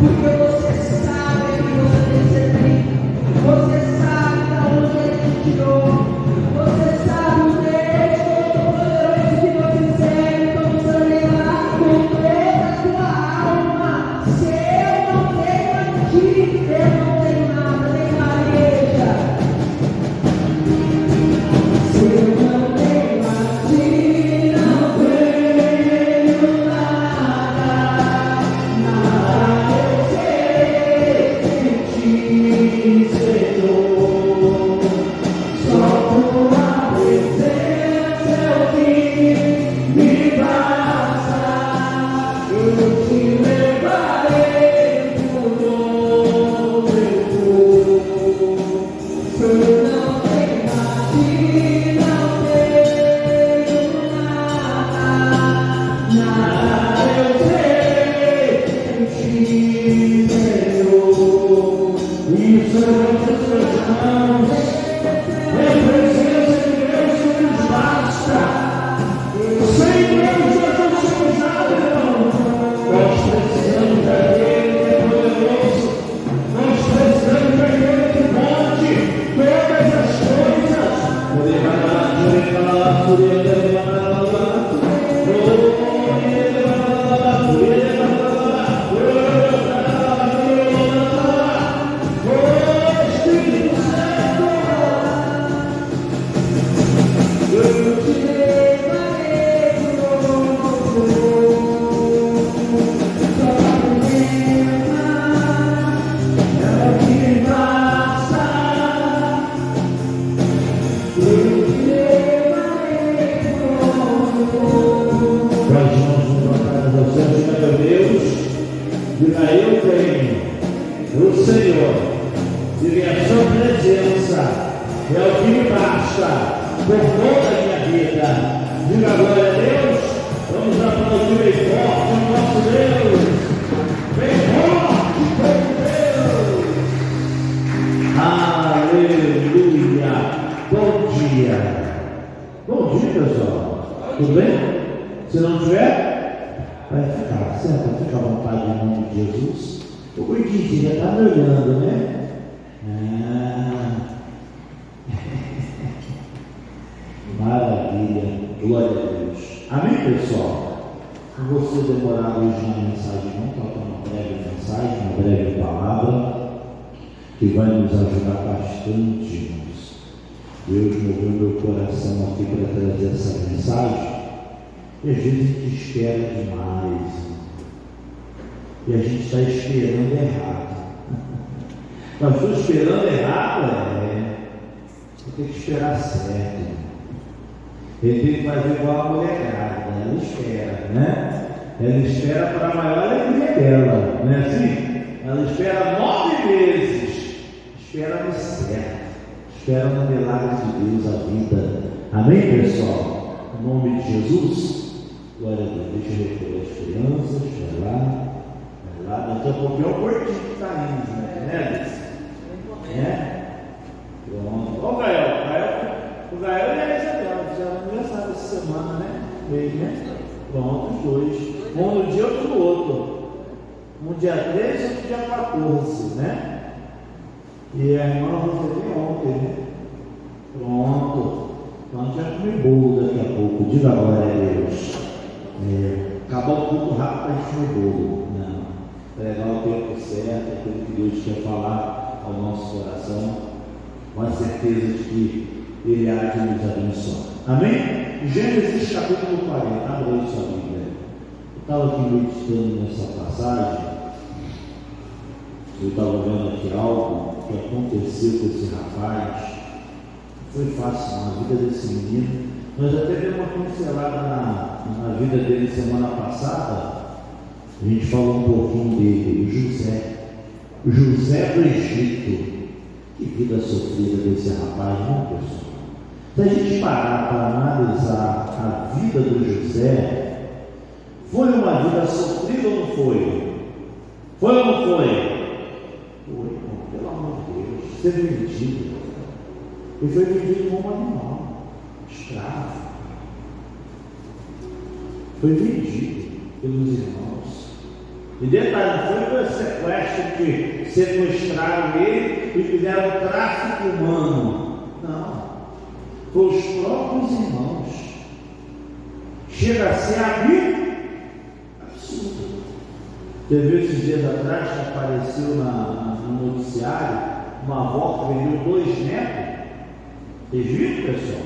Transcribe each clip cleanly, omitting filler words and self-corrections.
porque você sabe que você tem servido, você sabe de onde Ele te tirou, você sabe o Deus Todo-Poderoso que você serve, como você lá com toda a tua alma. Se eu não tenho a ti, eu não tenho nada, nem igreja. Se eu não tenho a ti, não tenho nada, nada eu sei que te Senhor. Só tua presença é o que me basta. Eu te levarei por onde eu for. Se eu não tenho a ti, não tenho nada, nada eu sei em ti, Senhor. Isso levante as suas mãos, em presença de Deus que nos basta. Sem Deus nós não somos nada, irmão. Nós precisamos daquele que é poderoso. Nós precisamos daquele que pode todas as coisas. Espírito Santo, eu te levarei por onde eu for. Só a presença é o que me basta. Eu te levarei por onde eu for. Nós vamos colocar você, diga meu Deus, diga eu tenho o Senhor, diga a sua presença, é o que me basta por toda a minha vida. Diga glória a Deus, vamos aplaudir bem forte o nosso Deus, bem forte com Deus. Aleluia, bom dia. Bom dia, pessoal, tudo bem? Se não tiver, vai ficar, certo? Fica à vontade em nome de Jesus. O Gordinho já está me olhando, né? Maravilha, glória a Deus. Amém, pessoal? Se você demorar hoje na mensagem, vamos tocar uma breve mensagem, uma breve palavra, que vai nos ajudar bastante, irmãos. Deus moveu meu coração aqui para trazer essa mensagem. E às vezes a gente espera demais. E a gente está esperando errado. Mas estou esperando errado, você tem que esperar certo. Ele tem que fazer igual a mulherada, ela espera, né? Ela espera para a maior alegria dela, não é assim? Ela espera 9 meses, espera no certo, espera no milagre de Deus a vida. Amém, pessoal? Em nome de Jesus, glória a Deus. Deixa eu recolher as crianças, vai lá, daqui a pouquinho é o Gordinho que está indo, né? Pronto. Ó o Gael e a Isabel fizeram aniversário essa semana, né? Pronto, os dois. Um no dia, outro no outro. Um dia 13, outro dia 14, né? E a irmã Roseli ontem, né? Pronto. Então a gente vai comer bolo daqui a pouco. Diga glória a Deus. Acabou um pouco rápido para a gente comer bolo. Não. Pregar o tempo certo, aquilo que Deus quer falar ao nosso coração, com a certeza de que Ele há de nos abençoar. Amém? Gênesis capítulo 40, abra aí sua Bíblia. Eu estava aqui meditando nessa passagem, eu estava vendo aqui algo que aconteceu com esse rapaz. Foi fácil na vida desse menino. Nós até demos uma pincelada na vida dele semana passada. A gente falou um pouquinho dele, o José do Egito. Que vida sofrida desse rapaz, não, pessoal? Se a gente parar para analisar a vida do José, foi uma vida sofrida ou não foi? Foi ou não foi? Foi, irmão, pelo amor de Deus. Ser vendido. Ele foi vendido como um animal, escravo. Foi vendido pelos irmãos. E detalhe, não foi o sequestro que sequestraram ele e fizeram tráfico humano. Não. Foi os próprios irmãos. Chega a ser absurdo. Teve esses dias atrás que apareceu no noticiário uma avó que vendeu 2 netos. Vocês viram, pessoal?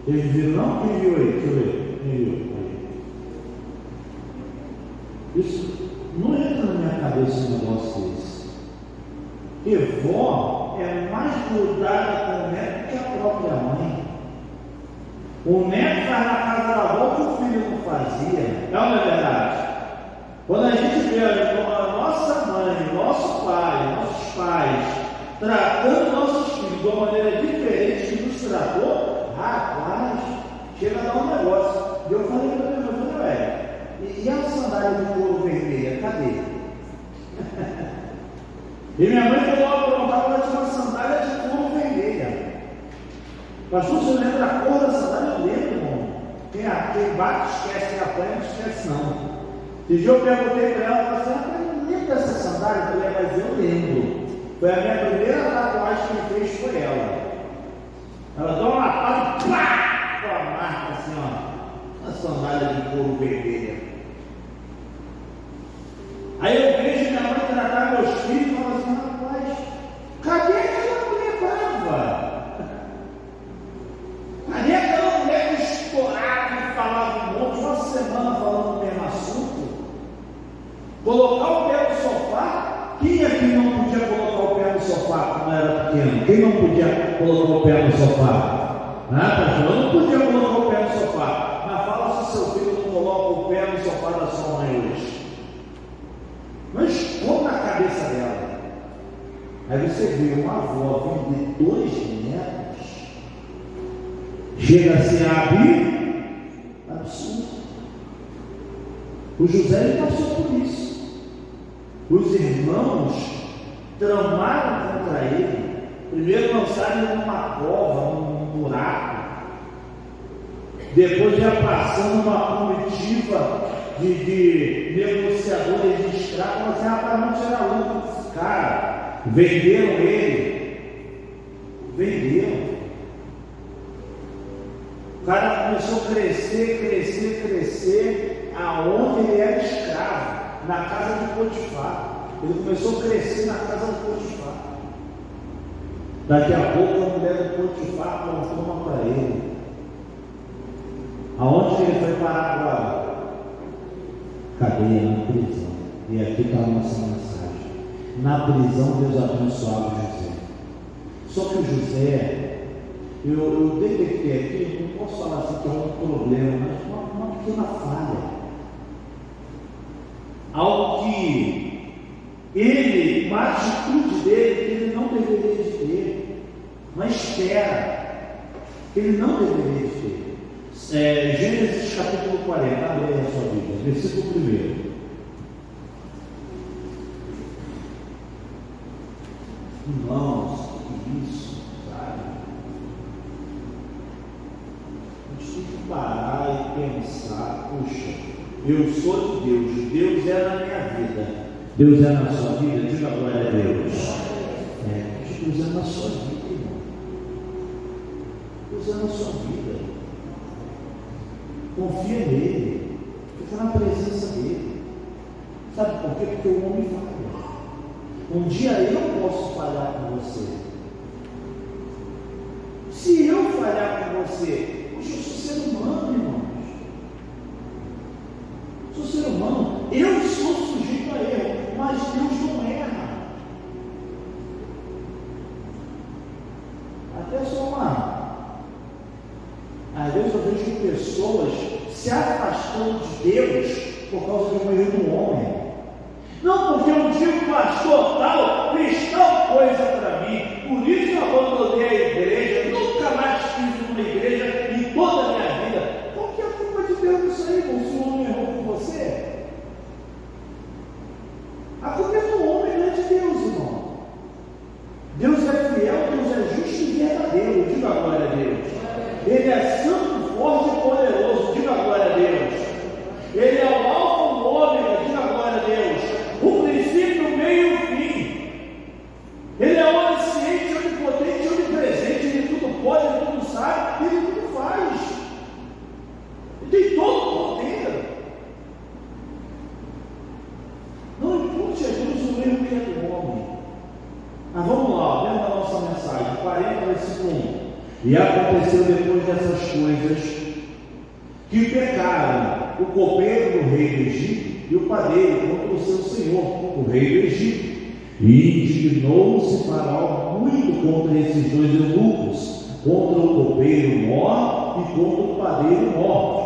Vocês viram não? Quem viu aí? Deixa eu ver. Quem viu? Isso não entra na minha cabeça um negócio desse. Porque vó é mais grudada com o neto que a própria mãe. O neto faz na casa da avó que o filho não fazia. É ou não é verdade? Quando a gente vê a nossa mãe, nosso pai, nossos pais tratando nossos filhos de uma maneira diferente que nos tratou, rapaz, chega a dar um negócio. E eu falei para minha mãe, ué, e a sandália de couro vermelha, cadê? E minha mãe, quando ela aprontava, ela tinha uma sandália de couro vermelha. Pastor, você lembra a cor da sandália? Eu lembro, irmão. Quem bate, esquece, quem apanha, não esquece, não. E eu perguntei para ela, ela falou assim, eu não lembro dessa sandália. Eu falei, mas eu lembro. Foi a minha primeira tatuagem que fez, foi ela. Ela dá uma lapada e pá! Com a marca assim, ó. Uma sandália de couro vermelha. Aí eu vejo minha mãe tratar meus filhos e falo assim, rapaz, cadê aquela mulher brava? Cadê aquela mulher que estourava e falava um monte, uma semana falando o mesmo assunto? Colocar o pé no sofá? Quem aqui não podia colocar o pé no sofá quando era pequeno? Quem não podia colocar o pé no sofá? Pastor, eu não podia colocar o pé no sofá. Mas fala se seu filho não coloca o pé no sofá da sua mãe hoje. Mas como na cabeça dela? Aí você vê uma avó vender 2 netos. Chega a ser absurdo. O José ele passou por isso. Os irmãos tramaram contra ele. Primeiro lançaram ele numa cova, num buraco. Depois já passando uma comitiva de negociadores de escravos, assim, rapaz, não tirar lucro desse cara. Venderam ele. Venderam. O cara começou a crescer, aonde ele era escravo, na casa de Potifar. Ele começou a crescer na casa de Potifar. Daqui a pouco a mulher de Potifar contou uma para ele. Aonde ele foi parar agora? Cadeia, na prisão. E aqui está a nossa mensagem. Na prisão Deus abençoava José. Só que o José, eu detectei aqui, não posso falar assim que é um problema, mas uma pequena falha. Algo que ele, uma atitude dele que ele não deveria de ter, uma espera que ele não deveria de ter. Gênesis capítulo 40, abre aí a sua Bíblia, versículo 1. Irmãos, que isso, sabe? A gente tem que parar e pensar, puxa, eu sou de Deus, Deus é na minha vida, Deus é na sua vida, diga glória a Deus. Deus é na sua vida, irmão. Deus é na sua vida. Confia nele, fica na presença dele. Sabe por quê? Porque o homem falha. Um dia eu posso falhar com você. Se eu falhar com você, poxa, eu sou ser humano, irmãos. Sou ser humano, eu sou sujeito a erro, mas Deus não erra. Até só uma. Às vezes eu vejo pessoas se afastando de Deus por causa de um erro do homem. Não, porque um dia o pastor tal fez tal coisa para mim, por isso eu abandonei a igreja, nunca mais fiz uma igreja em toda a minha vida. Qual que é a culpa de Deus nisso aí, irmão? Se o homem errou com você? filha do homem. Mas vamos lá, dentro da nossa mensagem, 40, versículo 1. E aconteceu depois dessas coisas que pecaram o copeiro do rei do Egito e o padeiro contra o seu senhor, o rei do Egito. E indignou-se Faraó muito contra esses dois eunucos, contra o copeiro mor e contra o padeiro mor.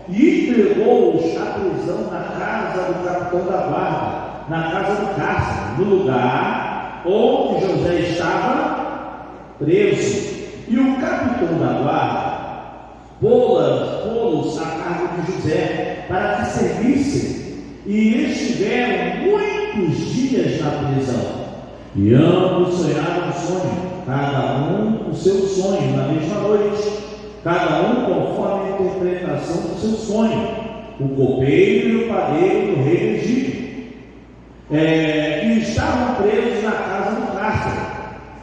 E entregou-os à prisão na casa do capitão da guarda, na casa do cárcere, no lugar onde José estava preso. E o capitão da guarda pô-los a cargo de José, para que servissem, e estiveram muitos dias na prisão. E ambos sonharam um sonho, cada um o seu sonho na mesma noite, cada um conforme a interpretação do seu sonho, o copeiro e o padeiro do rei do Egito, que estavam presos na casa do cárcere.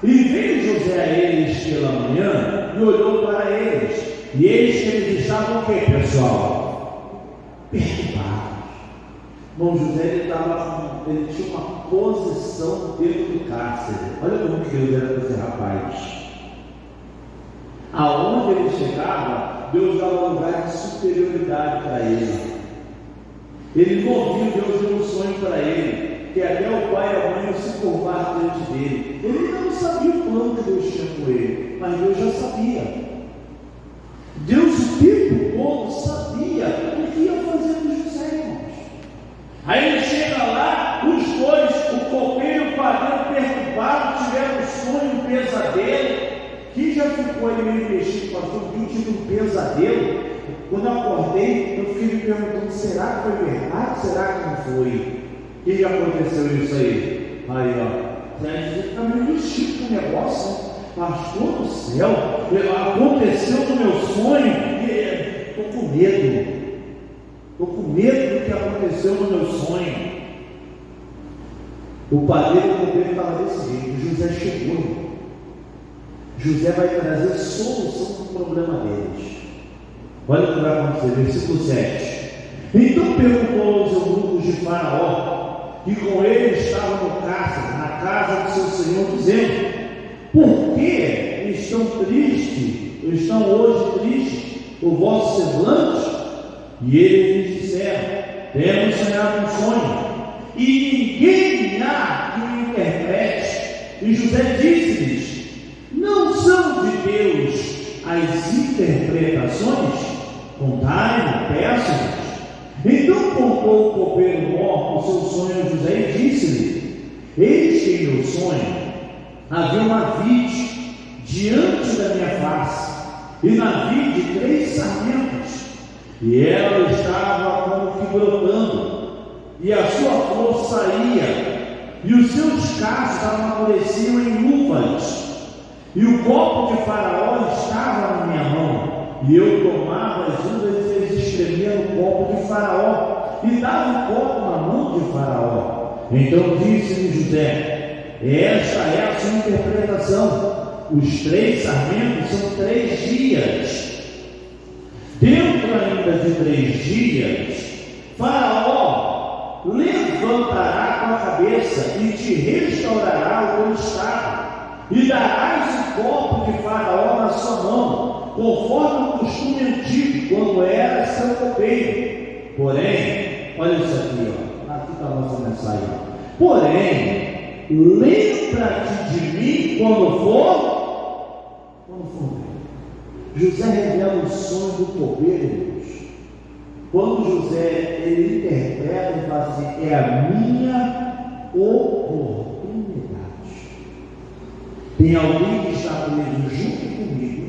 E veio José a eles pela manhã e olhou para eles, e eis que eles estavam o quê, pessoal? Perturbados. Bom, José ele tinha uma posição dentro do cárcere. Olha como que Deus era para esse rapaz. Aonde ele chegava, Deus dava lugar de superioridade para ele. Ele não ouviu, Deus deu um sonho para ele, que até o pai e a mãe não se curvaram diante dele. Ele não sabia o plano que Deus tinha com ele, mas Deus já sabia. Deus o tempo todo sabia o que ia fazer com José, irmãos. Aí ele chega lá, os dois, o copeiro e o padeiro perturbados, tiveram um sonho, um pesadelo. Quem já ficou aí meio mexido, pastor? Eu tive um pesadelo. Quando eu acordei, eu fiquei me perguntando: será que foi verdade? Será que não foi? Que já aconteceu isso aí? Aí, ó, você está meio mexido com o negócio, né? Pastor do céu, aconteceu no meu sonho, estou com medo. Estou com medo do que aconteceu no meu sonho. O padeiro e o copeiro estavam desse jeito. José chegou. José vai trazer solução para o problema deles. Olha o que vai acontecer, versículo 7. Então perguntou aos eunucos de Faraó, que com ele estavam no cárcere, na casa do seu senhor, dizendo: por que estão tristes, estão hoje tristes, o vosso semblante? E eles lhes disseram: temos sonhado um sonho, e ninguém há que o interprete. E José disse-lhes: não são de Deus as interpretações? Contai-me, peço-vos. Então contou o copeiro mor o seu sonho a José e disse-lhe: eis que em meu sonho havia uma vide diante da minha face, e na vide 3 sarmentos, e ela estava como que brotando, e a sua flor saía, e os seus cachos amadureciam em uvas, e o copo de Faraó estava na minha mão, e eu tomava as uvas e as espremia no copo de Faraó, e dava o copo na mão de Faraó. Então disse-me José: esta é a sua interpretação. Os 3 sarmentos são 3 dias. Dentro ainda de 3 dias, Faraó levantará tua cabeça e te restaurará o teu estado, e darás o copo de Faraó na sua mão, conforme o costume antigo, quando era seu copeiro. Porém, olha isso aqui, ó. Aqui está a nossa mensagem. Porém, lembra-te de mim quando for. José revela o sonho do copeiro. Quando José ele interpreta e fala assim: é a minha oportunidade. Tem alguém que está preso junto comigo,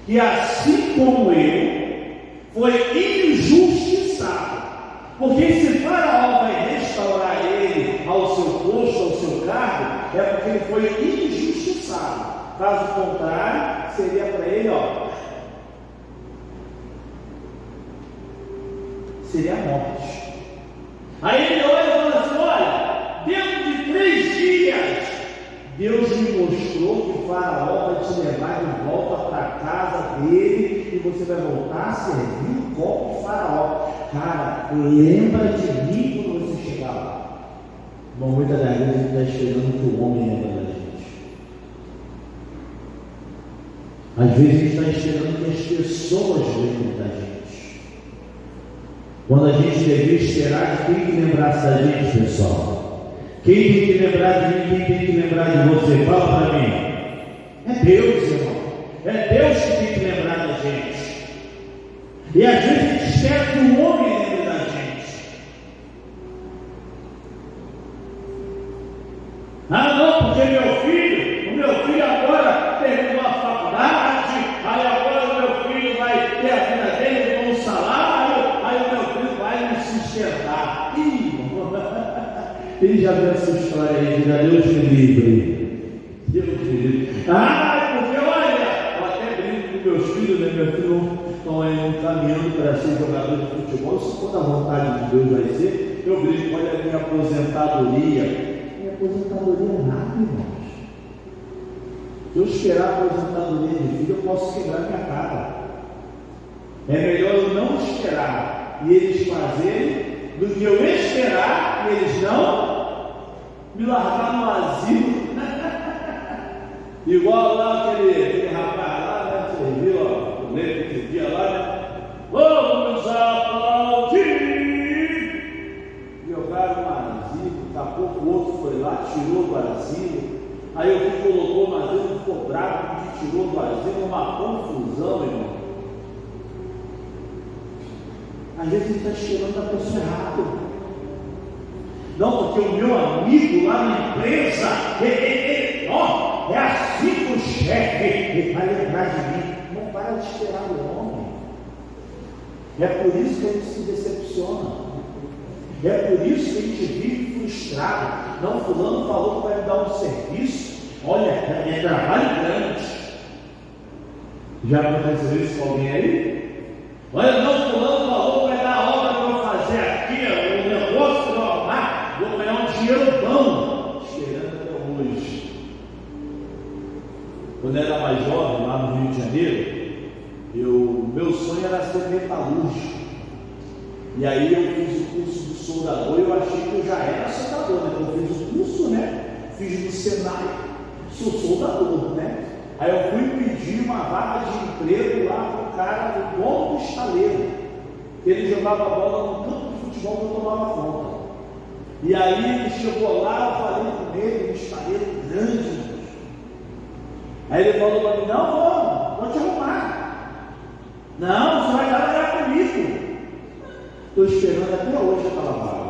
que assim como eu, foi injustiçado. Porque se Faraó vai restaurar ele ao seu posto, ao seu cargo, é porque ele foi injustiçado. Caso contrário, seria para ele, ó, seria a morte. Aí ele olha e fala assim: olha, dentro de 3 dias, Deus me mostrou que Faraó vai te levar de volta para a casa dele, e você vai voltar a servir o copo de Faraó. Cara, lembra de mim quando você chegar lá. Bom, muitas das vezes a gente está esperando que o homem lembra da gente. Às vezes a gente está esperando que as pessoas lembrem da gente. Quando a gente deveria esperar de quem que lembrasse da gente, pessoal. Quem tem que lembrar de mim, quem tem que lembrar de você? Fala para mim. É Deus, irmão. É Deus que tem que lembrar da gente. E às vezes a gente espera que o homem lembre da gente. Ah, não, porque o meu filho agora terminou a faculdade, aí agora o meu filho vai ter a vida dele com um salário, aí o meu filho vai me sustentar. Quem já viu essa história aí? Diga, Deus me livre. Deus me livre. Porque olha, eu até brinco com meus filhos, né? Meus filhos estão aí caminhando para ser jogador de futebol. Se for da vontade de Deus vai ser, eu brinco, olha a minha aposentadoria. Minha aposentadoria é nada, irmãos. Se eu esperar a aposentadoria de filho, eu posso quebrar minha cara. É melhor eu não esperar e eles fazerem do que eu esperar e eles não me largar no asilo. Igual lá aquele rapaz lá, né? Você viu, ó, o leite que dia lá, né? Vamos aplaudir! Jogaram no asilo, daqui a pouco o outro foi lá, tirou do asilo. Aí o que colocou no asilo ficou bravo, que tirou do asilo, uma confusão, irmão. Às vezes a gente está esperando a pessoa errada. Não, porque o meu amigo lá na empresa, ó, é assim que o chefe, ele vai lembrar de mim. Não para de esperar o homem. É por isso que a gente se decepciona. É por isso que a gente vive frustrado. Não, fulano falou que vai me dar um serviço. Olha, é trabalho grande. Já aconteceu isso com alguém aí? Olha, não, fulano falou que vai dar a obra para eu fazer aqui, o negócio que eu vou arrumar, vou ganhar um dinheiro bom. Esperando até hoje. Quando eu era mais jovem, lá no Rio de Janeiro, meu sonho era ser metalúrgico. E aí eu fiz o curso de soldador e eu achei que eu já era soldador, né? Eu fiz o curso, né? Fiz no Senai, sou soldador, né? Aí eu fui pedir uma vaga de emprego lá para o cara do dono do estaleiro. Ele jogava bola no campo de futebol que eu tomava conta. E aí ele chegou lá, eu falei com ele, um estaleiro grande. Aí ele falou para mim, não, vou te arrumar. Não, você vai trabalhar comigo. Estou esperando até hoje aquela vaga.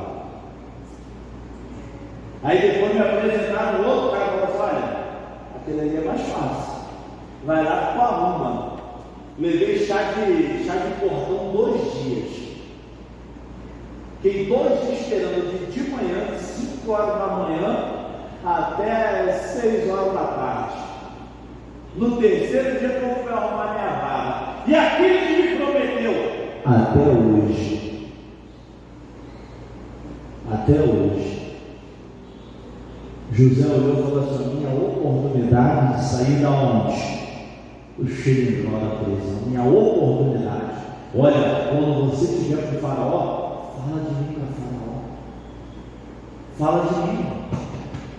Aí depois me apresentaram o outro cara e falou assim, olha, aquele ali é mais fácil. Vai lá que tu arruma. Levei chá de portão 2 dias. Fiquei 2 dias esperando de manhã, de 5 horas da manhã até 6 horas da tarde. No terceiro dia que eu fui arrumar minha vaga. E aquilo que me prometeu. Até hoje. Até hoje. José olhou e falou assim, minha oportunidade de sair da onde? O xilindró da prisão, minha oportunidade. Olha, quando você estiver com o faraó, fala de mim para faraó. Fala de mim.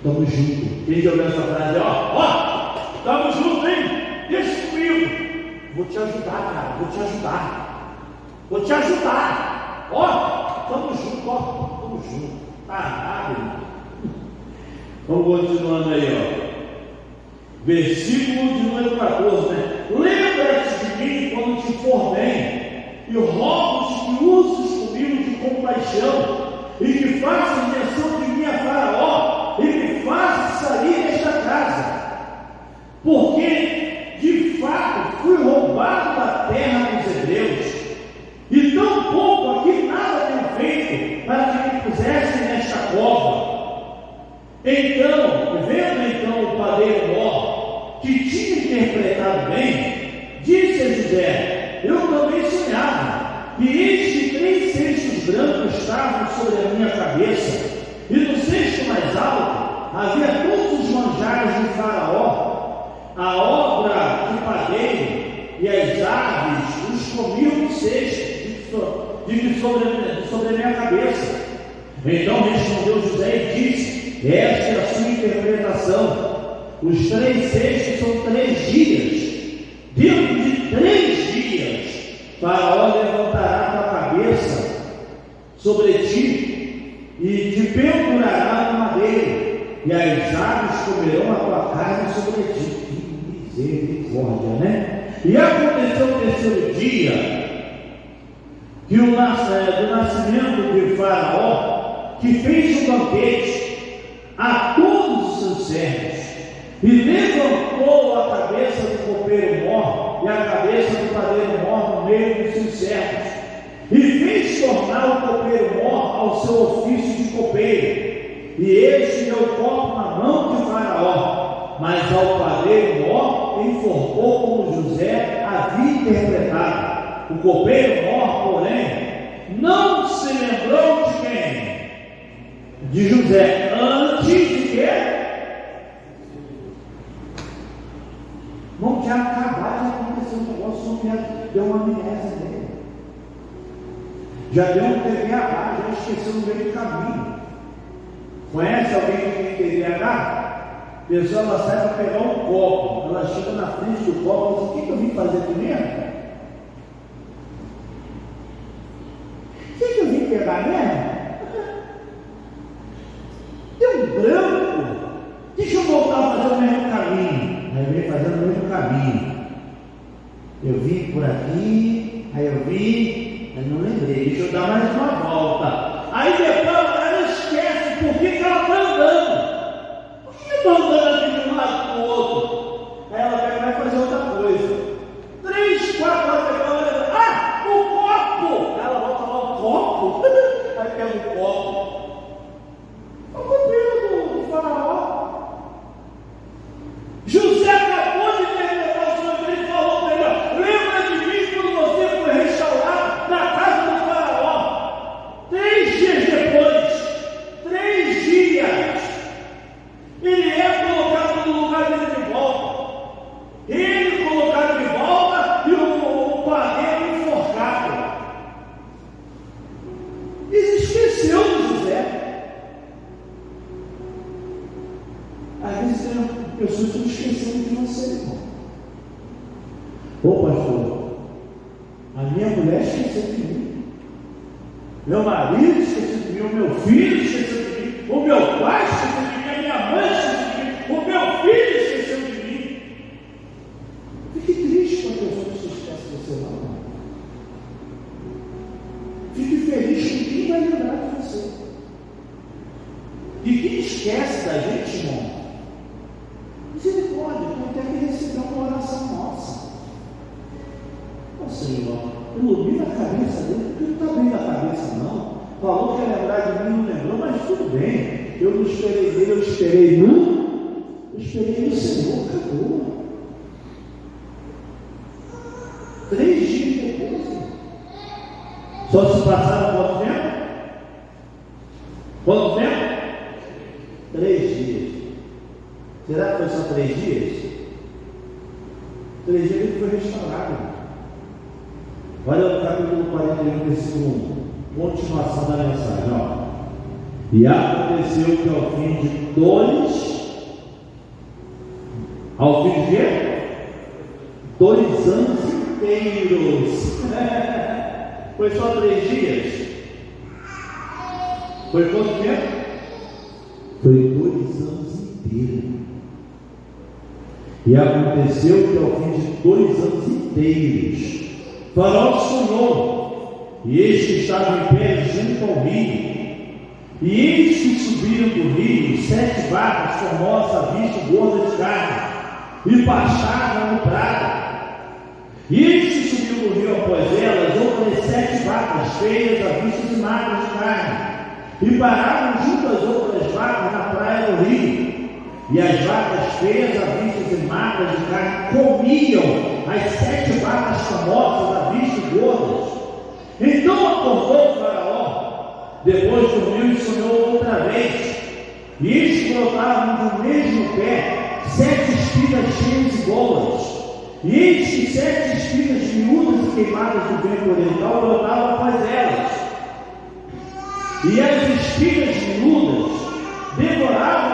Tamo junto. Quem já ouviu essa frase? Ó, tamo junto, hein? Deixa comigo. Vou te ajudar, cara. Vou te ajudar. Vou te ajudar. Ó, tamo junto, ó. Tamo junto. Tá, irmão. Vamos continuando aí, ó. Versículo de número 14, né? Lembra-te de mim quando te for bem, e rogo-te que uses comigo de compaixão, e que faças menção de mim a Faraó, e me faças sair desta casa, porque de fato fui roubado da terra dos hebreus, e tão pouco aqui nada tenho feito para que me pusessem nesta cova. Então, vendo o padeiro mor, que tinha interpretado bem, disse a José, eu também sonhava, e eis que 3 cestos brancos estavam sobre a minha cabeça, e no cesto mais alto havia todos os manjares de Faraó, a obra de padeiro, e as aves os comiam do cesto sobre a minha cabeça. Então respondeu José e disse, Esta é a sua interpretação. Os 3 cestos são 3 dias. Dentro de 3 dias, Faraó levantará tua cabeça sobre ti e te pendurará no madeiro, e as aves comerão a tua carne sobre ti. Que misericórdia, né? E aconteceu o 3º dia, que do nascimento de Faraó, que fez um banquete a todos os seus servos, e levantou a cabeça do copeiro-mor e a cabeça do padeiro-mor no meio dos seus servos, e fez tornar o copeiro-mor ao seu ofício de copeiro, e este deu o copo na mão de Faraó, mas ao padeiro-mor informou como José havia interpretado. O copeiro-mor, porém, não se lembrou de quem? De José, antes de quê? Não tinha acabado de acontecer um negócio, não tinha, deu uma amnésia dele. Já deu um TDAH, já esqueceu no meio do caminho. Conhece alguém que tem TDAH? A pessoa, ela sai para pegar um copo, ela chega na frente do copo e diz: o que eu vim fazer aqui mesmo? O que eu vim pegar mesmo? Deu um branco. Deixa eu voltar a fazer o mesmo caminho. Aí eu vim fazendo o mesmo caminho. Eu vim por aqui, aí eu vim, eu não lembrei, deixa eu dar mais uma volta. Aí depois ela esquece por que ela está andando. Por que eu estou andando aqui de um lado para o outro? Aí ela vai fazer outra coisa. 3, 4 horas depois, ah, o copo! Ela volta lá, o copo? Aí pega o copo. É o copeiro do Faraó. José acabou de interpretar o sonho dele e falou para ele: lembra de mim quando você foi restaurado na casa do Faraó? 3 dias depois, 3 dias, ele é colocado no lugar dele de volta. Ele colocado de volta e o padeiro enforcado. Ele esqueceu de José. Às vezes tem pessoas que estão esquecendo de você, irmão. Ô pastor, a minha mulher esqueceu de mim, meu marido esqueceu de mim, o meu filho esqueceu de mim, o meu pai esqueceu de mim, a minha mãe esqueceu de mim, o meu filho esqueceu de mim. Fique triste quando a pessoa não se esquece de você, não. Fique feliz que ninguém vai lembrar de você. E quem esquece da gente, irmão, misericórdia, não tem que receber uma oração nossa. Ô Senhor, ilumina a cabeça dele, porque não está bem na cabeça, não. Falou que ia lembrar de mim, não lembrou, mas tudo bem. Eu não esperei dele, eu esperei no Senhor, acabou. 3 dias depois. Só se passaram quanto tempo? Quanto tempo? 3 dias. Será que foi só 3 dias? 3 dias ele foi restaurado. Olha o capítulo 41, versículo 1. Continuação da mensagem, ó. E aconteceu que ao fim de 2, ao fim de quê? 2 anos inteiros. Foi só 3 dias? Foi quanto tempo? Foi 2 anos inteiros. E aconteceu que ao fim de 2 anos inteiros, Faraó sonhou, e eis que estava em pé junto ao rio. E eis que subiram do rio 7 vacas formosas à vista, gordas de carne, e pastavam no prado. E eis que subiu do rio após elas outras 7 vacas feias à vista de magras de carne, e pararam junto às outras vacas na praia do rio. E as vacas feias à vista de magras de carne comiam as 7 vacas famosas à vista de gordas. Então acordou o Faraó, depois dormiu e sonhou outra vez. E eis que brotavam do mesmo pé 7 espigas cheias e boas. E eis que 7 espigas miúdas e queimadas do vento oriental brotavam após elas. E as espigas miúdas devoravam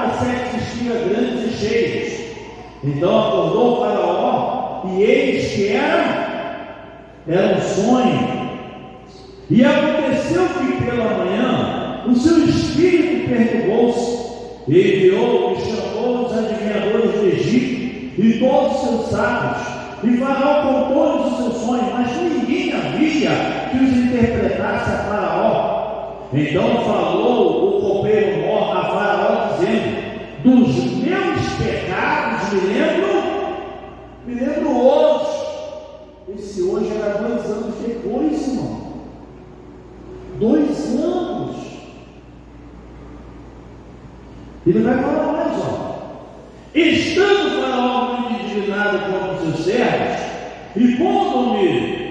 Então acordou o Faraó, e eis que era um sonho. E aconteceu que pela manhã o seu espírito perturbou-se, e enviou e chamou os adivinhadores do Egito e todos os seus sábios, e Faraó contou-lhes o seu sonho, mas ninguém havia que os interpretasse a Faraó. Então falou o copeiro Mor a Faraó, dizendo: dos meus pecados me lembro hoje. Esse hoje era 2 anos depois, irmão. 2 anos. Ele vai falar mais, ó. Estando Faraó muito indignado contra os seus servos, e pondo-me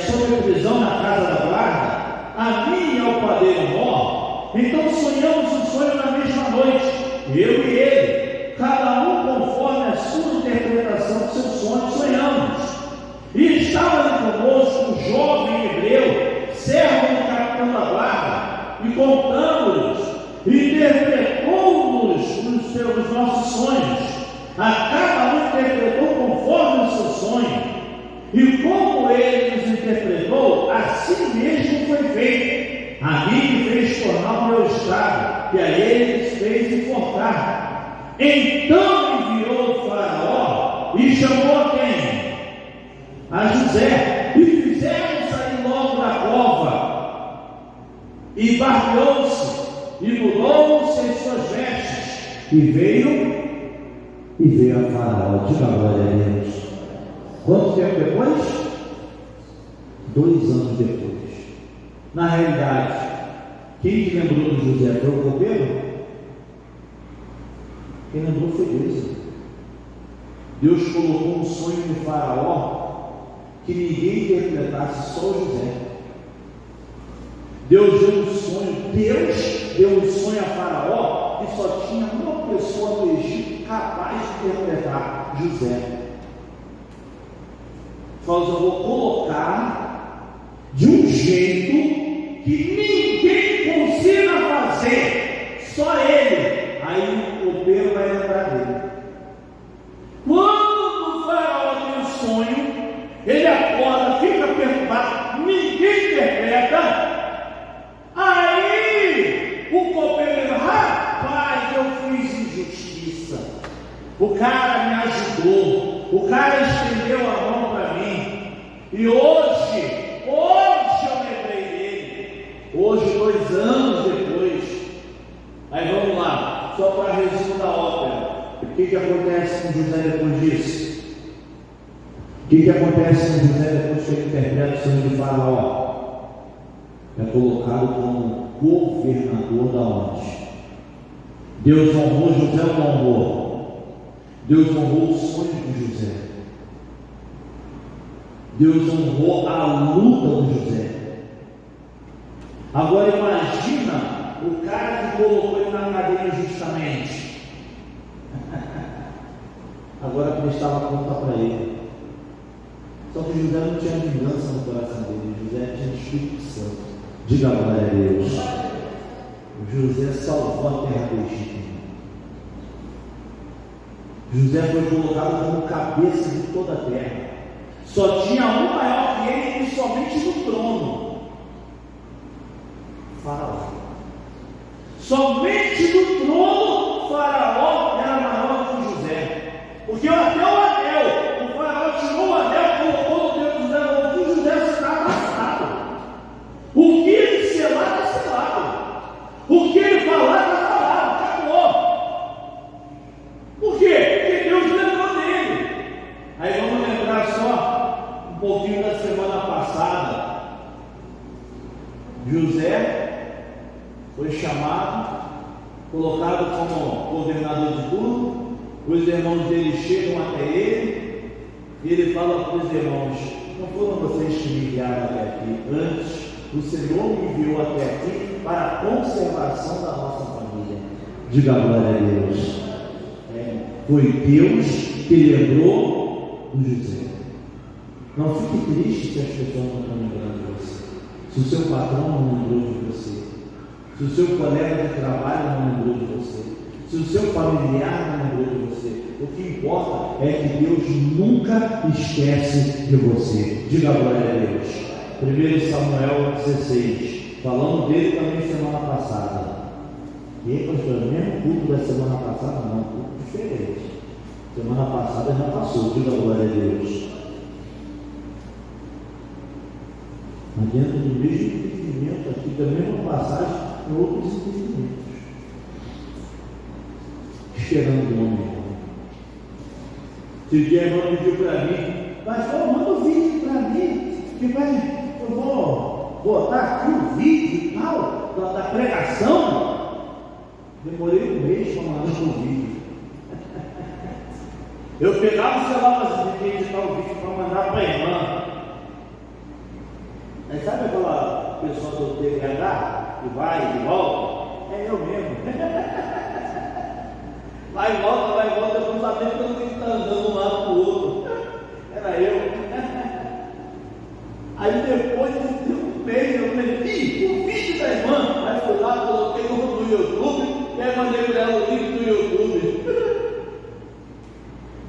sob prisão na casa da guarda, a mim e ao padeiro Mor, então sonhamos um sonho na mesma noite, eu e ele, cada um conforme a sua interpretação do seu sonho, sonhamos. E estava ali conosco um jovem hebreu, servo do capitão da guarda, e contando-nos, interpretou-nos os nossos sonhos. A cada um interpretou conforme o seu sonho, e como ele nos interpretou, assim mesmo foi feito. A mim me fez tornar o meu estado, e a eles fez enforcar. Então enviou o Faraó e chamou a quem? A José, e fizeram sair logo da cova, e barbeou-se, e mudou-se as suas vestes, e veio a Faraó. Diga glória a Deus. Quanto tempo depois? 2 anos depois. Na realidade, quem te lembrou de José foi o copeiro? Quem lembrou foi Deus. Deus colocou um sonho no Faraó que ninguém interpretasse, só José. Deus deu um sonho a Faraó que só tinha uma pessoa no Egito capaz de interpretar: José. Mas eu vou colocar de um jeito que ninguém consiga fazer, só ele. Aí o copeiro vai lembrar dele. Quando o Faraó tem um sonho, ele acorda, fica perturbado, ninguém interpreta. Aí o copeiro diz: rapaz, eu fiz injustiça. O cara me ajudou, o cara estendeu a mão para mim, e hoje eu lembrei dele. Hoje, 2 anos depois. Aí vamos lá, só para resumo da ópera. O que acontece com José depois disso? O que acontece com José depois que ele interpreta o sonho de Faraó? É colocado como governador da onde? Deus honrou José ou não honrou? Deus honrou o sonho de José. Deus honrou a luta de José. Agora imagina o cara que colocou ele na cadeia injustamente. Agora prestava conta para ele. Só que José não tinha vingança no coração dele. José tinha Espírito Santo. Diga glória a Deus. José salvou a terra do Egito. José foi colocado como cabeça de toda a terra. Só tinha um maior que ele, e somente no trono: Faraó. Somente no trono Faraó era maior que José. Porque até o anel, o Faraó tirou o anel, colocou no dedo de José, o que José estava assado. O que ele selar está selado. O que ele falar está falado. Acabou. Por quê? Porque Deus lembrou dele. Aí vamos lembrar só um pouquinho da semana passada. José foi chamado, colocado como governador de tudo. Os irmãos dele chegam até ele e ele fala para os irmãos: não foram vocês que me enviaram até aqui, antes o Senhor me enviou até aqui para a conservação da nossa família. Diga glória a Deus. Foi Deus que lembrou do José. Não fique triste se as pessoas não estão lembrando de você, se o seu patrão não lembrou de você, se o seu colega de trabalho não lembrou de você, se o seu familiar não lembrou de você. O que importa é que Deus nunca esquece de você. Diga glória a Deus. 1 Samuel 16, falando dele também semana passada. E aí, pastor, mesmo culto da semana passada? Não, culto diferente. Semana passada já passou. Diga glória a Deus. Mas dentro do mesmo entendimento aqui, da mesma passagem, tem outros entendimentos. Esperando o homem. Se o dia irmão pediu para mim, pastor, manda o vídeo para mim, que eu vou botar aqui o vídeo e tal, da pregação. Demorei um mês para mandar o vídeo. Eu pegava o celular para editar o vídeo para mandar para a irmã. Aí sabe aquela pessoa do TDAH que vai e volta? É eu mesmo. Vai e volta, eu não sabia que eu não tinha que estar andando de um lado para o outro. Era eu. Aí depois de um mês eu falei, o vídeo da irmã. Aí fui lá, coloquei no YouTube, e aí mandei para ela o link do YouTube.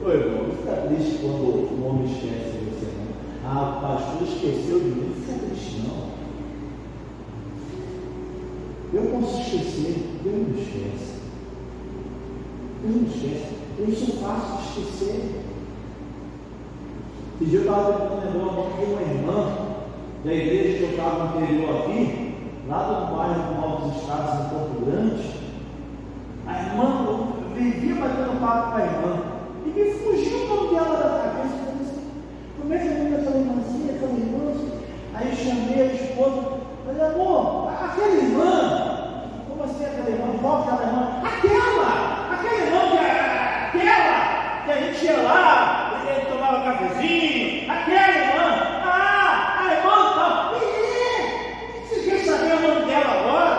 Ô irmão, não fica triste quando o homem esquece de você, não. Ah, o pastor esqueceu de mim, não fica triste não. Eu posso esquecer, Deus não esquece. Deus não esquece, eu sou fácil de esquecer. Esse dia eu estava lembrando o nome de uma irmã da igreja que eu estava no interior aqui, lá do bairro do Novos Estados, em Campo Grande. A irmã, eu vivia batendo papo com a irmã, e me fugiu o nome dela da cabeça. Eu falei assim, como é que é o nome daquela irmãzinha, aquela irmã? Aí eu chamei a esposa, falei, amor, aquela irmã, como assim aquela irmã? Qual aquela irmã? Aquela irmã que a gente ia lá, ele tomava cafezinho, aquela irmã, a irmã tal, você quer saber o nome dela agora?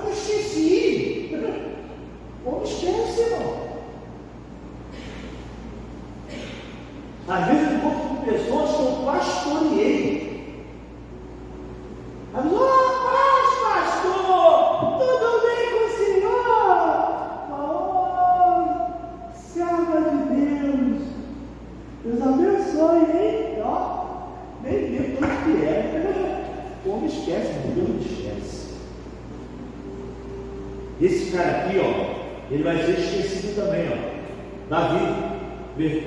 Eu esqueci. Como esquece, irmão? Às vezes eu encontro com pessoas que eu pastoreei. Alô, pastor, tudo bem com o senhor? Oh, serva de Deus, Deus abençoe, hein? Ó, nem lembro o que é. O homem esquece, mas Deus não esquece. Esse cara aqui, ó, ele vai ser esquecido também, ó. Davi,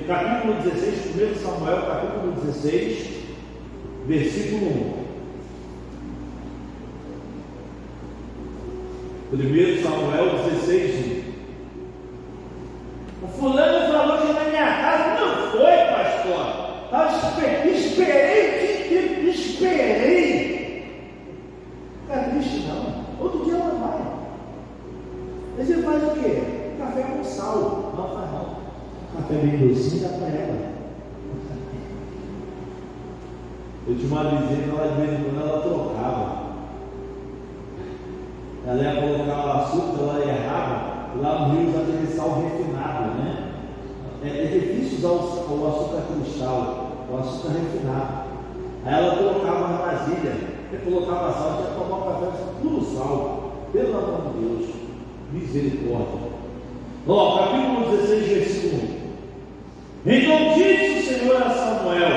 capítulo 16, 1 Samuel, capítulo 16, versículo 1. 1 Samuel 16, 1. O fulano falou que na minha casa não foi, pastor. Esperei o dia inteiro, esperei. Fica triste não. Outro dia ela vai. Mas você faz o quê? Café com sal. Não faz não. Café bem docinho dá para ela. Eu tinha uma vizinha que ela de vez em quando ela trocava. Ela ia colocar o açúcar, ela errava. Lá no Rio usa aquele sal refinado, né? É difícil usar o açúcar cristal, o açúcar refinado. Aí ela colocava na vasilha, colocava sal, tinha que tomar um café com puro sal. Pelo amor de Deus, misericórdia. Ó, capítulo 16, versículo 1. Então disse o Senhor a Samuel: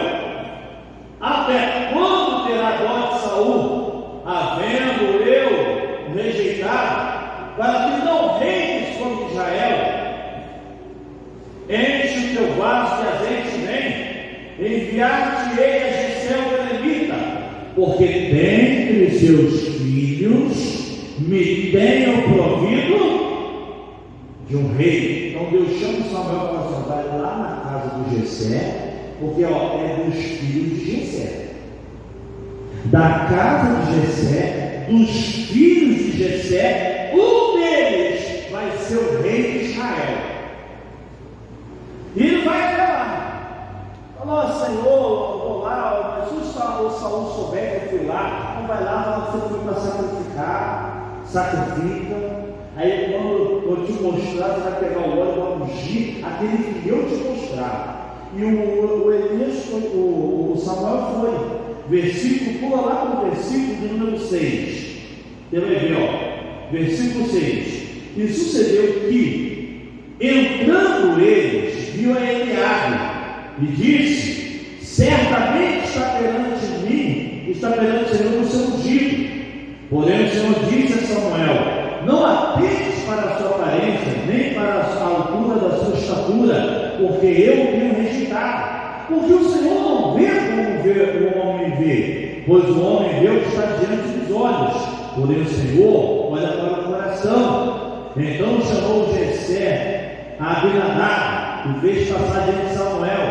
até quando terá dó de Saul, havendo eu rejeitado, para que não reines sobre Israel? Enche o teu vaso de azeite e vem, enviar-te-ei a Jessé o belemita, porque dentre seus filhos me tenho provido de um rei. Então Deus chama Samuel para assim, vai lá na casa do Jessé, porque é dos filhos de Jessé, da casa de Jessé, dos filhos de Jessé, um deles vai ser o rei de Israel. E ele vai até lá. Falou, Senhor, eu vou lá, mas se o Saul souber que eu fui lá, não vai lá, fala que você foi para sacrificar, sacrifica. Aí quando eu te mostrar, você vai pegar o óleo e vai ungir aquele que eu te mostrar. E o Elias foi, o Samuel foi. Versículo, pula lá no versículo de número 6. Você vai ver, ó, versículo 6. E sucedeu que, entrando eles, viu a Eliabe e disse: certamente está perante mim, está perante o Senhor o seu ungido. Porém o Senhor disse a Samuel: não atentes para a sua aparência, nem para a altura da sua estatura, porque eu o tenho rejeitado. Porque o Senhor não vê como o homem vê, pois o homem vê o que está diante dos olhos, porém o Senhor olha para o coração. Então chamou Jessé a Abinadab e fez passar diante de Samuel,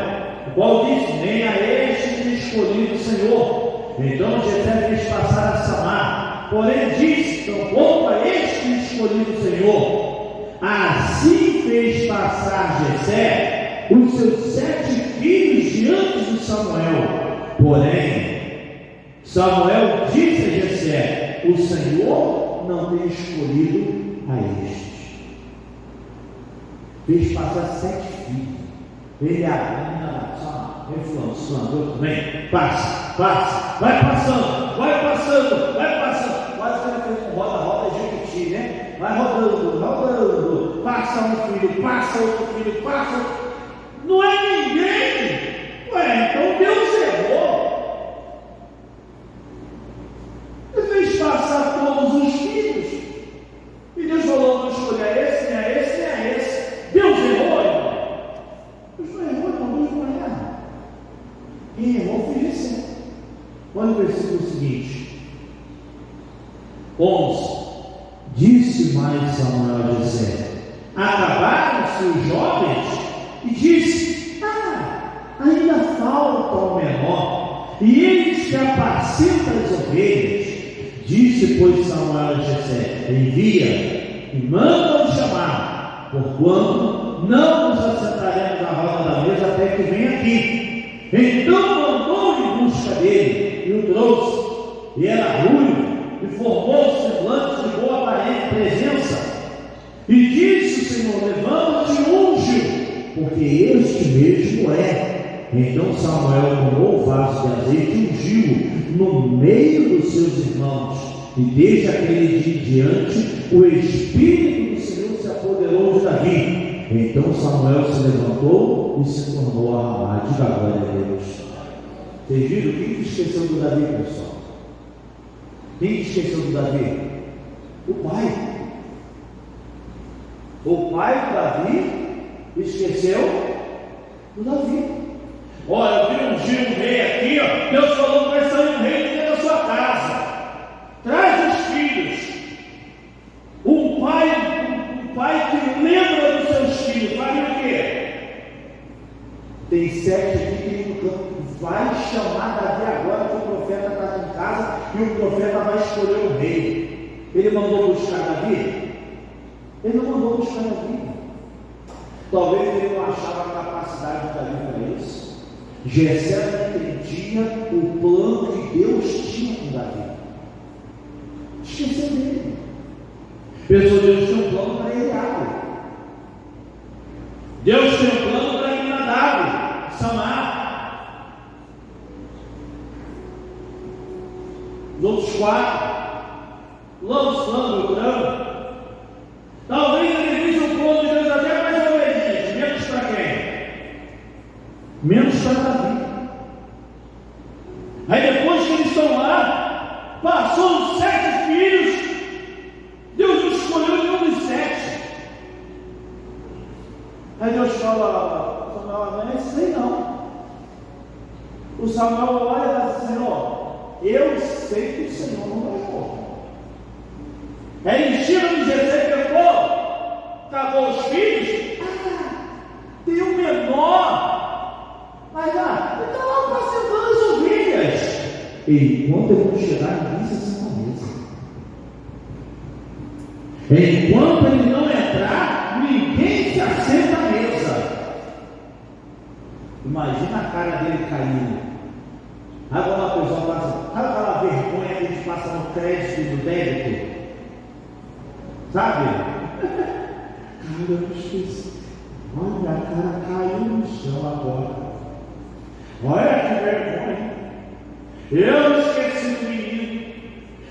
o qual disse: nem a este me escolhi do Senhor. Então Jessé fez passar a Samar, porém disse: tampouco a este me escolhi do Senhor. Assim fez passar Jessé os seus 7 filhos diante de Samuel. Porém Samuel disse a Jessé: o Senhor não tem escolhido a estes. Fez passar 7 filhos. Ele vem fulano, eu também. Passa, vai passando. Quase que ele fez um roda de Jequiti, né? Vai rodando. Passa um filho, passa outro filho, passa outro. Não é ninguém. Então Deus errou. Ele fez passar todos os filhos. E Deus falou: não escolher esse, nem a esse, nem a esse. Deus errou, irmão. Deus não errou, irmão. Deus não erra. Quem errou foi Jessé. Olha o versículo seguinte, 11. Disse mais Samuel a Jessé: acabaram-se os jovens? E disse: ainda falta o menor, e eles que apacentam as ovelhas. Disse, pois, Samuel a Jessé: envia e manda-o chamar, porquanto não nos assentaremos na roda da mesa até que venha aqui. Então mandou em busca dele e o trouxe. E era ruivo e formou semblante de boa presença. E disse o Senhor: levanta-te e unge-o, porque este mesmo é. Então Samuel tomou o vaso de azeite e ungiu-o no meio dos seus irmãos. E desde aquele dia em diante, o Espírito do Senhor se apoderou de Davi. Então Samuel se levantou e se tornou a Ramá. Diga glória a Deus. Vocês viram? Quem esqueceu do Davi, pessoal? Quem esqueceu do Davi? O pai. O pai do Davi esqueceu do Davi. Olha, eu vi um rei aqui, ó. Deus falou que vai sair um rei dentro da sua casa. Traz os filhos. Um pai que lembra dos seus filhos. Faria o quê? Tem 7 aqui que tem no campo. Vai chamar Davi agora que o profeta está em casa e o profeta vai escolher o rei. Ele mandou buscar Davi? Ele não mandou buscar Davi. Talvez ele não achava a capacidade de Davi para isso. Jessé não entendia o plano que Deus tinha com Davi. Esqueceu dele. Pensou: Deus tinha um plano para Eliabe. Deus tinha um plano para Abinadab, Samar. Os outros 4 lançando o grão. Talvez ele visse o plano de Deus até mais obediente. Menos para quem? Menos para Davi. Aí depois que eles estão lá, passou os 7 filhos. Deus não escolheu nenhum dos 7. Aí Deus fala: Samuel, não é isso aí não. O Samuel olha e diz: Senhor, eu sei que o Senhor não errou. Aí encheu de Jessé e pegou, acabou os filhos. Tem um menor, mas ele está lá apacentando as ovelhas. E enquanto ele não chegar, ninguém se assenta à mesa. Enquanto ele não entrar, ninguém se assenta à mesa. Imagina a cara dele caindo. Aí quando a pessoa passa, sabe aquela vergonha que a gente passa no crédito e no débito? Sabe? Cara, eu esqueci. Olha, a cara caiu no chão agora. Olha que vergonha. Eu esqueci do menino.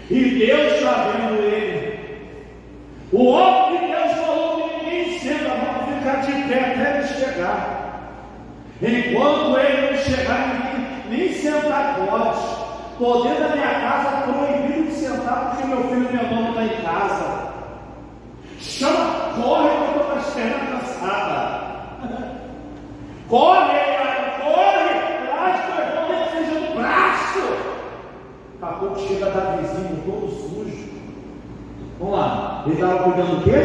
E Deus está vendo ele. O homem que Deus chegar. Enquanto ele não chegar, nem sentar pode. Estou dentro da minha casa, proibido de sentar porque meu filho e minha mãe estão em casa. Chama, corre, que eu estou com as pernas cansadas. Corre, corre, traz teu irmão, nem que seja no braço. Daqui a pouco chega da vizinha, todo sujo. Vamos lá, ele estava cuidando do quê?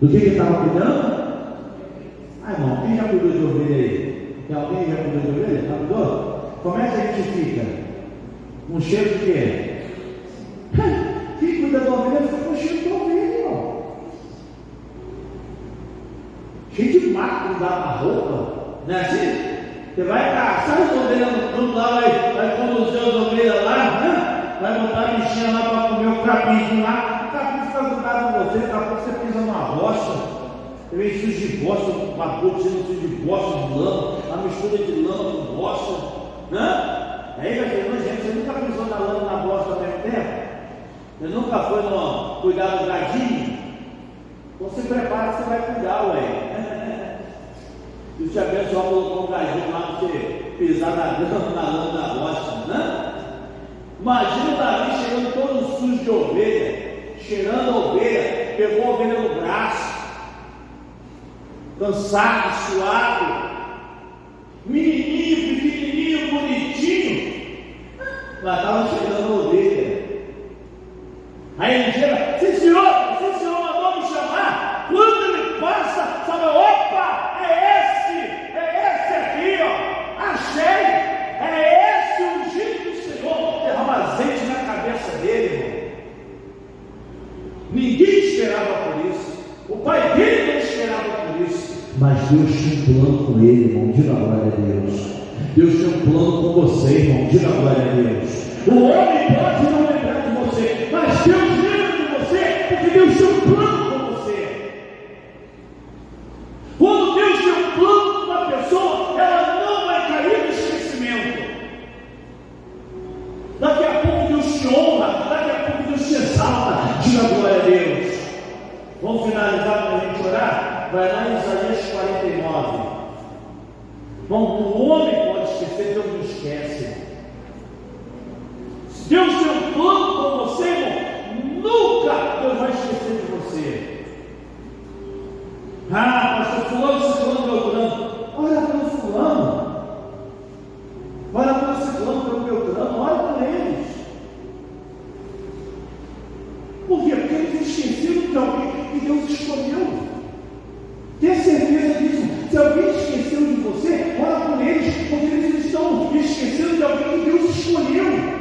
Do que ele estava cuidando? Ah, irmão, quem já cuidou de ovelha aí? Tem alguém que já cuidou de ovelha? Já cuidou? Como é que a gente fica? Um cheiro de quê? Quem cuida da ovelha fica com cheiro de ovelha, irmão. Cheio de mato dá na roupa, não é assim? Você vai caçar as ovelhas no campo lá, vai conduzir as ovelhas lá, né? Vai botar a bichinha lá para comer o capinzinho lá, o capim fica grudado em você, daqui a pouco você pisa numa rocha. Eu vejo sujo de bosta, uma botina sujo de bosta, de lama, a mistura de lama com bosta, né? Aí, meu irmão, gente, você nunca pisou na lama e na bosta ao mesmo tempo? Você nunca foi no cuidar do gadinho? Então se prepara que você vai cuidar, ué. Deus te abençoe, colocou um gadinho lá para você pisar na grama, na lama, na bosta, né? Imagina o Davi chegando todo sujo de ovelha, cheirando a ovelha, pegou a ovelha no braço, cansado, suado, menininho, pequenininho, bonitinho, mas estava cheirando a ovelha. Aí ele chega, sim senhor mandou me chamar. Quando ele passa, sabe, opa, é esse aqui, ó, achei, é esse o ungido do Senhor. Derrama azeite na cabeça dele, irmão. Ninguém esperava por isso, o pai dele não esperava por isso, mas Deus tinha um plano com ele, irmão. Diga a glória a Deus. Deus tinha um plano com você, irmão. Diga a glória a Deus. O homem pode não lembrar de você, mas Deus lembra de você, porque Deus tem um plano com você. Quando Deus tem um plano com uma pessoa, ela não vai cair no esquecimento. Daqui a pouco Deus te honra, daqui a pouco Deus te exalta. Diga a glória a Deus. Vamos finalizar para a gente orar? Vai lá em Isaías 49. Bom, o homem pode esquecer, Deus não esquece. Se Deus tem um plano com você, irmão, nunca Deus vai esquecer de você. Ah, pastor fulano, ciclano, beltrano. Olha pelo fulano. Olha pelo ciclano, pelo beltrano. Olha para eles. Por quê? Porque eles esqueceram de alguém que Deus escolheu. Tenha certeza disso. Se alguém esqueceu de você, ora por eles, porque eles estão esquecendo de alguém que Deus escolheu.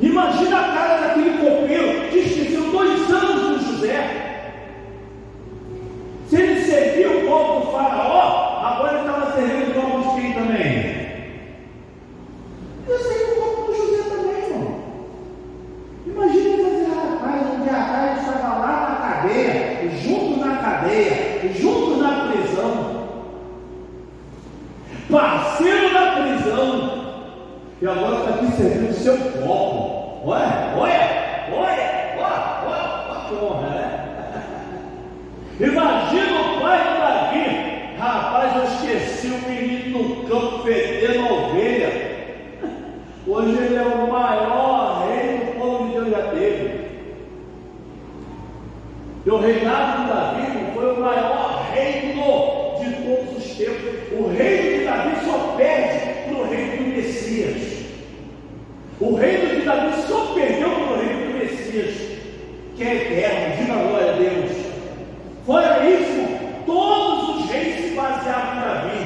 Imagina a cara daquele copeiro que esqueceu 2 anos do José. Se ele serviu o povo do faraó, agora ele estava servindo o povo de quem também? Ele serviu o povo do José também, irmão. Imagina fazer rapaz, um dia atrás ele estava lá na cadeia, junto na prisão, parceiro da prisão, e agora está aqui servindo o seu copo. Olha que honra, né? Imagina o pai do Davi, rapaz, eu esqueci o menino no campo fedendo a ovelha. Hoje ele é o maior rei que o povo de Deus já teve. E o reinado de Davi foi o maior reino de todos os tempos. O reino de Davi só perde para o reino do Messias. O reino de Davi só perdeu para o reino do Messias, que é eterno. Diga a glória a Deus. Fora isso, todos os reis se baseavam em Davi.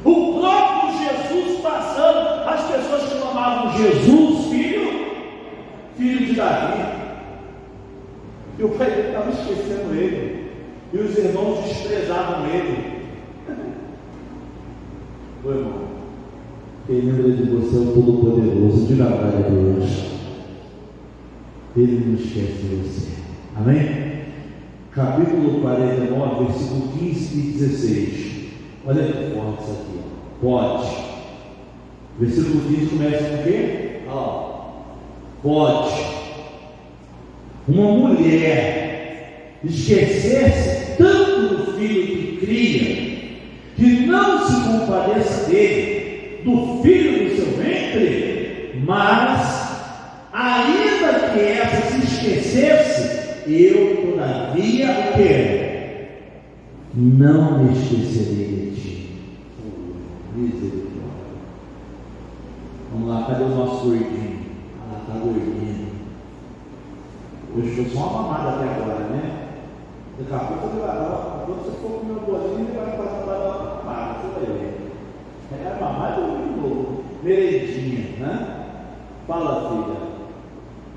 O próprio Jesus passando, as pessoas que chamavam Jesus, filho de Davi. E o pai dele estava esquecendo ele. E os irmãos desprezavam ele. Ô irmão, quem lembra de você é o Todo-Poderoso. Diga a glória a Deus. Ele não esquece de você. Amém? Capítulo 49, versículo 15 e 16. Olha que forte isso aqui. Pode. Versículo 15 começa com o quê? Pode uma mulher esquecer-se tanto do filho que cria, que não se compadeça dele, do filho do seu ventre, mas, ainda que essa se esquecesse, eu todavia o que? Não me esquecerei de ti. Misericórdia. Vamos lá, cadê o nosso gordinho? Ah, está gordinho. Hoje foi só uma mamada até agora, né? Daqui a pouco ele vai dar, quando você for comer um bolinho, ele vai passar para dar uma mamada, você vai ver. É mamada ou de novo? Merendinha, né? Fala, filha.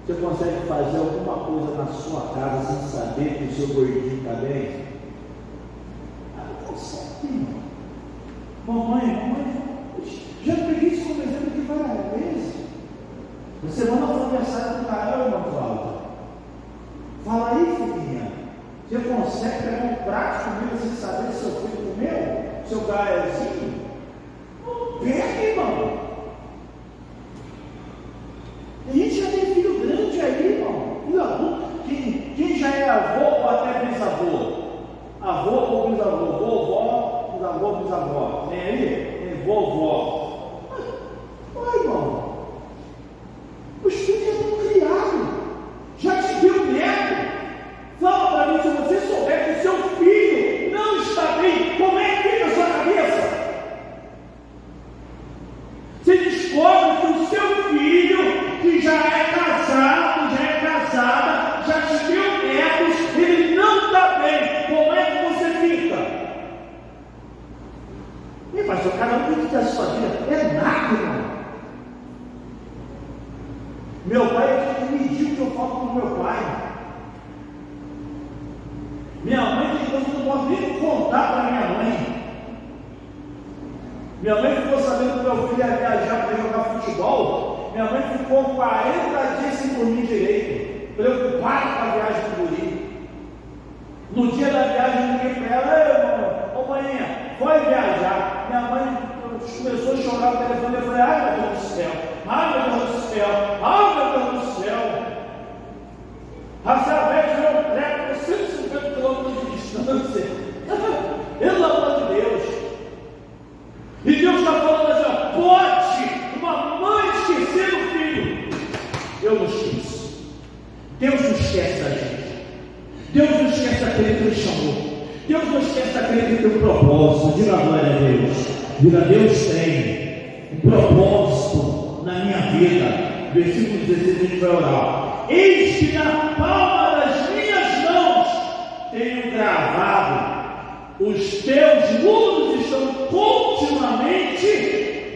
Você consegue fazer alguma coisa na sua casa sem saber que o seu gordinho está bem? Ah, não consegue, irmão. Mamãe, já peguei isso como exemplo aqui várias vezes. Você manda uma mensagem do canal, irmão Cláudio. Fala aí, filhinha. Você consegue pegar um prato de comida sem saber se seu filho comeu? Seu gaiozinho? Não pega, irmão. A gente já tem filho grande aí, irmão. Filho adulto. Quem já é avô ou até bisavô? Avô ou bisavô? Vovó, bisavô, bisavó. Tem aí? Tem vovó. Ai, irmão. Os filhos já estão criados. Já te deu neto. Fala para mim, se você souber que o seu filho não está bem, como é que fica a sua cabeça? Você descobre que o seu filho, que já é casado, já te deu netos, ele não está bem, como é que você fica? E pastor, cada um tem que ter a sua vida, é nada, irmão. Meu pai tem que medir o que eu falo com o meu pai. Minha mãe tem coisa que eu não posso nem contar para minha mãe. Minha mãe ficou sabendo que meu filho ia viajar para jogar futebol. Minha mãe ficou 40 dias sem dormir direito, preocupada com a viagem do guri. No dia da viagem, eu liguei para ela: ô mãe, foi viajar. Minha mãe começou a chorar no telefone. Eu falei: ai meu Deus do céu, ai meu Deus do céu, ai meu Deus do céu. Rafael virou um treco a 150 quilômetros de distância. Pelo amor de Deus. E Deus está falando assim: pode uma mãe esquecer o filho? Eu não esqueço. Deus não esquece da gente. Deus não esquece daquele que Ele chamou. Deus não esquece daquele que tem um propósito. Diga glória a Deus. Diga: Deus tem um propósito na minha vida. Versículo 16, a gente vai orar. Eis que na palma das minhas mãos tenho gravado. Os teus mundos estão continuamente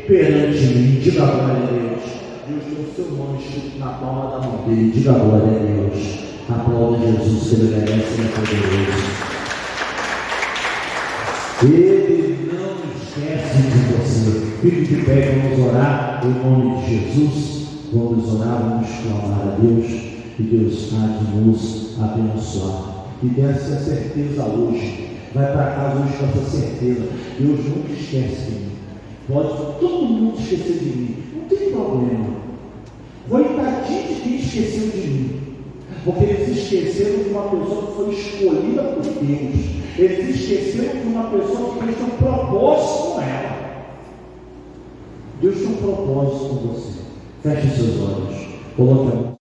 perante mim. Diga glória a Deus. Deus tem o seu nome escrito na palma da mão dele. Diga glória a Deus. Aplauda Jesus, que Ele merece, Ele é poderoso. Ele não esquece de você. Fique de pé, vamos orar em nome de Jesus. Vamos orar, vamos clamar a Deus, e Deus há de nos abençoar. E dê essa certeza hoje. Vai para casa hoje com essa certeza. Deus nunca esquece de mim. Pode todo mundo esquecer de mim. Não tem problema. Coitadinho de quem esqueceu de mim. Porque eles esqueceram de uma pessoa que foi escolhida por Deus. Eles esqueceram de uma pessoa que tem um propósito com ela. Deus tem um propósito com você. Feche seus olhos. Coloque a mão.